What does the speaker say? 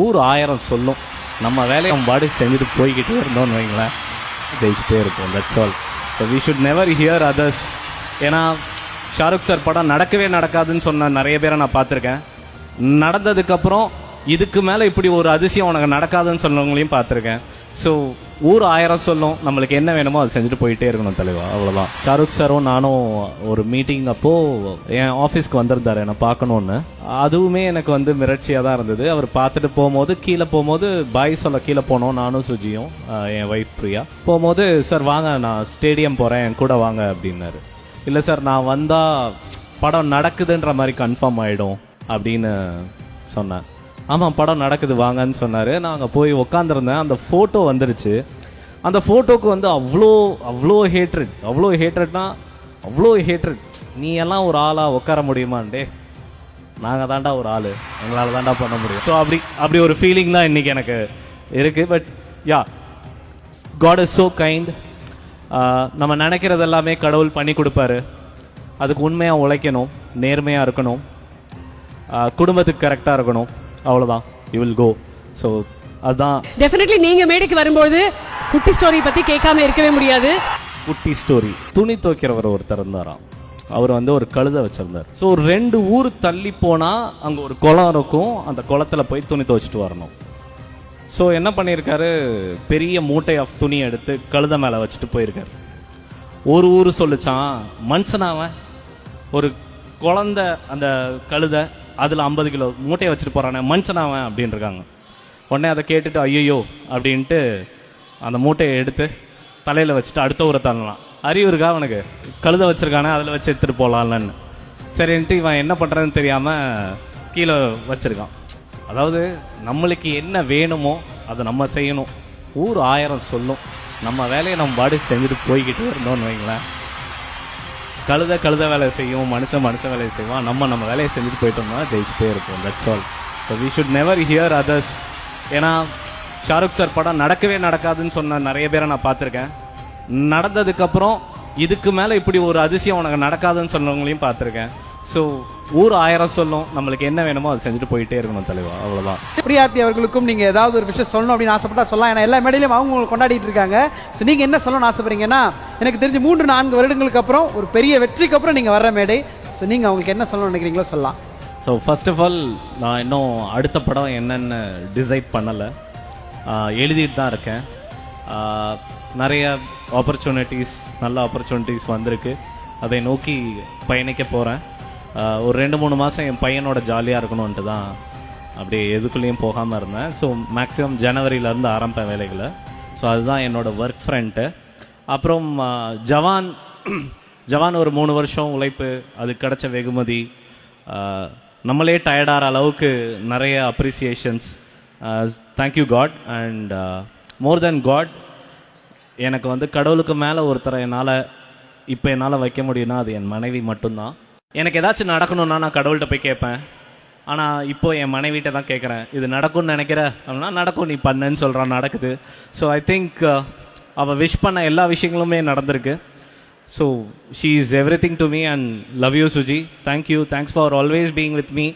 ஊர் 1000 சொல்லும், நம்ம வேலையை நம்ம பாடி செஞ்சுட்டு போய்கிட்டே இருந்தோம்னு வைங்களேன், ஜெயிச்சுட்டே இருக்கும். That's all. So we should never hear others. ஏன்னா ஷாருக் சார் படம் நடக்கவே நடக்காதுன்னு சொன்ன நிறைய பேரை நான் பார்த்துருக்கேன். நடந்ததுக்கப்புறம் இதுக்கு மேலே இப்படி ஒரு அதிசயம் உனக்கு நடக்காதுன்னு சொன்னவங்களையும் பார்த்துருக்கேன். ஸோ ஊர் 1000 சொல்லும், நம்மளுக்கு என்ன வேணுமோ அதை செஞ்சுட்டு போயிட்டே இருக்கணும் தலைவா, அவ்வளோதான். ஷாருக் சாரும் நானும் ஒரு மீட்டிங் அப்போது என் ஆஃபீஸ்க்கு வந்திருந்தார் என்னை பார்க்கணுன்னு. அதுவுமே எனக்கு வந்து மிரட்சியாக தான் இருந்தது. அவர் பார்த்துட்டு போகும்போது கீழே போகும்போது பாய் சொல்ல கீழே போனோம், நானும் சுஜியும் என் ஒய்ஃப் பிரியா. போகும்போது சார் வாங்க நான் ஸ்டேடியம் போகிறேன் என் கூட வாங்க அப்படின்னாரு. இல்லை சார் நான் வந்தால் படம் நடக்குதுன்ற மாதிரி கன்ஃபார்ம் ஆகிடும் அப்படின்னு சொன்னேன். ஆமாம் படம் நடக்குது வாங்கன்னு சொன்னார். நான் அங்கே போய் உக்காந்துருந்தேன். அந்த ஃபோட்டோ வந்துருச்சு. அந்த ஃபோட்டோக்கு வந்து அவ்வளோ ஹேட்ரட்னா அவ்வளோ ஹேட்ரட். நீ எல்லாம் ஒரு ஆளாக உட்கார முடியுமாண்டே, நாங்கள் தாண்டா ஒரு ஆள், எங்களால் தாண்டா பண்ண முடியும். ஸோ அப்படி ஒரு ஃபீலிங் தான் இன்றைக்கி எனக்கு இருக்குது. But yeah, God is so kind. நம்ம நினைக்கிறது எல்லாமே கடவுள் பண்ணி கொடுப்பாரு. அதுக்கு உண்மையாக உழைக்கணும், நேர்மையாக இருக்கணும், குடும்பத்துக்கு கரெக்டாக இருக்கணும், அவ்வளோதான். You will go. ஸோ அதுதான். டெஃபினெட்லி நீங்கள் மேடைக்கு வரும்போது குட்டி ஸ்டோரி பற்றி கேட்காம இருக்கவே முடியாது. குட்டி ஸ்டோரி, துணி துவைக்கிறவர் ஒருத்தர் இருந்தாராம். அவர் வந்து ஒரு கழுதை வச்சிருந்தார். ஸோ 2 ஊர் தள்ளி போனால் அங்கே ஒரு குளம் இருக்கும், அந்த குளத்தில் போய் துணி துவைச்சிட்டு வரணும். ஸோ என்ன பண்ணியிருக்காரு, பெரிய மூட்டை ஆஃப் துணி எடுத்து கழுதை மேலே வச்சுட்டு போயிருக்காரு. ஒரு ஊர் சொல்லிச்சான், மனுஷனாவன் ஒரு குழந்தை அந்த கழுதை அதில் 50 கிலோ மூட்டையை வச்சுட்டு போகிறானே மனுஷனாவன் அப்படின்னு இருக்காங்க. உடனே அதை கேட்டுட்டு ஐயோ அப்படின்ட்டு அந்த மூட்டையை எடுத்து தலையில் வச்சுட்டு அடுத்த ஊரை தள்ளலாம். அறிவு இருக்கா அவனுக்கு, கழுதை வச்சுருக்கானே அதில் வச்சு எடுத்துகிட்டு போகலான்னு. சரின்ட்டு இவன் என்ன பண்ணுறதுன்னு தெரியாமல் கீழே வச்சுருக்கான். அதாவது நம்மளுக்கு என்ன வேணுமோ அதை நம்ம செய்யணும். ஊர் 1000 சொல்லும், நம்ம வேலையை நம்ம பாடி செஞ்சுட்டு போய்கிட்டே இருந்தோம்னு வைங்களேன், கழுதை வேலை செய்யும், மனுஷன் வேலையை செய்வான், நம்ம வேலையை செஞ்சுட்டு போயிட்டோம்னா ஜெயிச்சுட்டே இருக்கும். That's all. So we should never hear others. ஏன்னா ஷாருக் சார் படம் நடக்கவே நடக்காதுன்னு சொன்ன நிறைய பேரை நான் பார்த்துருக்கேன். நடந்ததுக்கப்புறம் இதுக்கு மேலே இப்படி ஒரு அதிசயம் உனக்கு நடக்காதுன்னு சொன்னவங்களையும் பார்த்துருக்கேன். ஸோ ஊர் 1000 சொல்லும், நம்மளுக்கு என்ன வேணுமோ அதை செஞ்சுட்டு போயிட்டே இருக்கணும் தலைவா, அவ்வளோதான். பிரியாத்தி அவர்களுக்கும் நீங்கள் ஏதாவது ஒரு விஷயம் சொல்லணும் அப்படின்னு ஆசைப்பட்டா சொல்லலாம். ஏன்னா எல்லா மேடையிலும் அவங்க உங்களுக்கு கொண்டாடிட்டு இருக்காங்க. ஸோ நீங்கள் என்ன சொல்லணும்னு ஆசைப்படுறீங்கன்னா, எனக்கு தெரிஞ்சு 3-4 வருடங்களுக்கு அப்புறம் ஒரு பெரிய வெற்றிக்கு அப்புறம் நீங்கள் வர்ற மேடை. ஸோ நீங்கள் அவங்களுக்கு என்ன சொல்லணும்னு நினைக்கிறீங்களோ சொல்லலாம். ஸோ ஃபர்ஸ்ட் ஆஃப் ஆல் நான் இன்னும் அடுத்த படம் என்னென்னு டிசைட் பண்ணலை, எழுதிட்டு தான் இருக்கேன். நிறைய நல்ல ஆப்பர்ச்சுனிட்டிஸ் வந்திருக்கு, அதை நோக்கி பயணிக்க போகிறேன். ஒரு 2-3 மாதம் என் பையனோட ஜாலியாக இருக்கணும்ன்ட்டு தான் அப்படியே எதுக்குள்ளேயும் போகாமல் இருந்தேன். ஸோ மேக்ஸிமம் ஜனவரியிலேருந்து ஆரம்பிப்பேன் வேலைகளை. ஸோ அதுதான் என்னோடய ஒர்க் ஃப்ரண்ட்டு. அப்புறம் ஜவான் ஒரு 3 வருஷம் உழைப்பு, அது கிடைச்ச வெகுமதி, நம்மளே டயர்டாகிற அளவுக்கு நிறைய appreciations. Thank you God. And more than God, எனக்கு வந்து கடவுளுக்கு மேலே ஒருத்தரை என்னால் வைக்க முடியும்னா அது என் மனைவி மட்டும்தான். எனக்கு ஏதாச்சும் நடக்கணும்னா நான் கடவுள்கிட்ட போய் கேட்பேன். ஆனால் இப்போ என் மனைவிட்ட தான் கேட்குறேன், இது நடக்கும்னு நினைக்கிற அப்படின்னா நடக்கும், நீ பண்ணுன்னு சொல்கிறான், நடக்குது. ஸோ ஐ திங்க் அவள் விஷ் பண்ண எல்லா விஷயங்களுமே நடந்திருக்கு. So she is every thing to me and love you Suji. Thank you, thanks for always being with me.